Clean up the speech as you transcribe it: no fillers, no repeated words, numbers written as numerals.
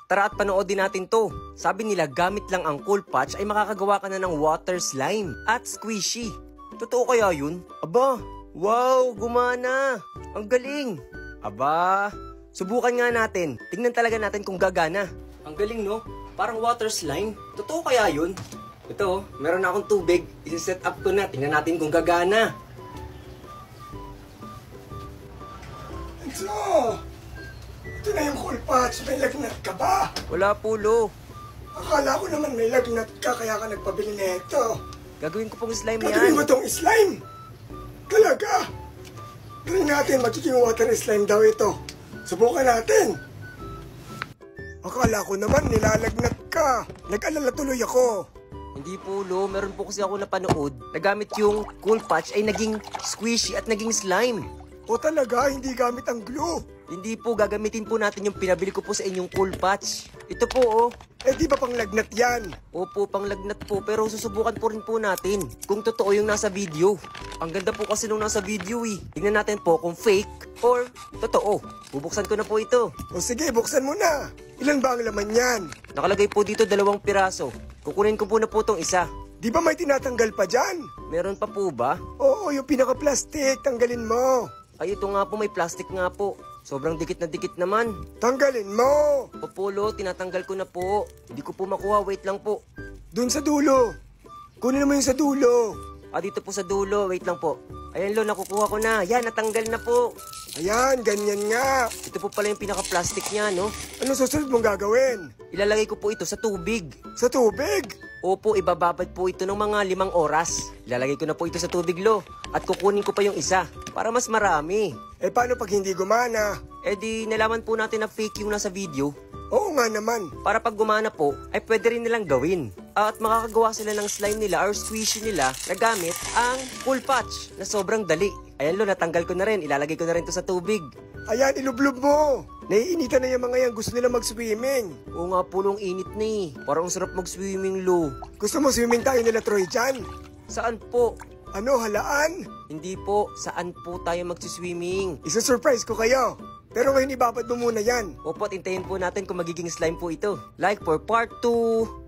Tara at panoodin natin to. Sabi nila gamit lang ang Cool Patch ay makakagawa ka na ng water slime at squishy. Totoo kaya yun? Aba, wow, gumana. Ang galing. Aba, subukan nga natin. Tingnan talaga natin kung gagana. Ang galing no? Parang water slime. Totoo kaya yun? Ito, meron na akong tubig. I-set up ko na. Tingnan natin kung gagana. So, ito na yung Cool Patch. May lagnat ka ba? Wala po, Lo. Akala ko naman may lagnat ka kaya ka nagpabili nito. Gagawin ko pong slime Gagawin yan. mo tong slime? Talaga? Gawin natin, magiging water slime daw ito. Subukan natin. Akala ko naman nilalagnat ka. Nag-alala tuloy ako. Hindi po, Lo. Meron po kasi ako napanood. Nagamit yung Cool Patch ay naging squishy at naging slime. O talaga, hindi gamit ang glue. Hindi po, gagamitin po natin yung pinabili ko po sa inyong Cool Patch. Ito po, oh. Eh di ba pang lagnat yan? Opo, panglagnat po, pero susubukan po rin po natin kung totoo yung nasa video. Ang ganda po kasi nung nasa video eh. Tingnan natin po kung fake or totoo. Bubuksan ko na po ito. O sige, buksan mo na. Ilan ba ang laman yan? Nakalagay po dito 2 piraso. Kukunin ko po na po tong isa. Di ba may tinatanggal pa dyan? Meron pa po ba? Oo, yung pinaka-plastic, tanggalin mo. Ay, ito nga po, may plastic nga po. Sobrang dikit na dikit naman. Tanggalin mo. Opo, Lo, tinatanggal ko na po. Hindi ko po makuha, wait lang po. Doon sa dulo. Kunin mo yung sa dulo. Ah, dito po sa dulo, wait lang po. Ayan, Lo, nakukuha ko na. Yan, natanggal na po. Ayan, ganyan nga. Ito po pala yung pinaka-plastic niya, no? Ano susunod mong gagawin? Ilalagay ko po ito sa tubig. Sa tubig? Opo, ibababad po ito ng mga 5 oras. Ilalagay ko na po ito sa tubig, Lo. At kukunin ko pa yung isa para mas marami. Eh paano pag hindi gumana? Eh di, nalaman po natin na fake yung nasa video. Oo nga naman. Para pag gumana po, ay pwede rin nilang gawin. At makakagawa sila ng slime nila or squishy nila na gamit ang Cool Patch na sobrang dali. Ayan, Lo, natanggal ko na rin. Ilalagay ko na rin to sa tubig. Ayan, ilublob mo. Naiinitan na yung mga yan. Gusto nila mag-swimming. Oo nga po, Lo, init na eh. Parang sarap mag-swimming, Lo. Gusto mo swimming tayo nila Troy dyan? Saan po? Ano, halaan? Hindi po. Saan po tayo mag-swimming? Isa-surprise ko kayo. Pero ngayon ibabad mo muna yan. Opo, at hintayin po natin kung magiging slime po ito. Like for part 2.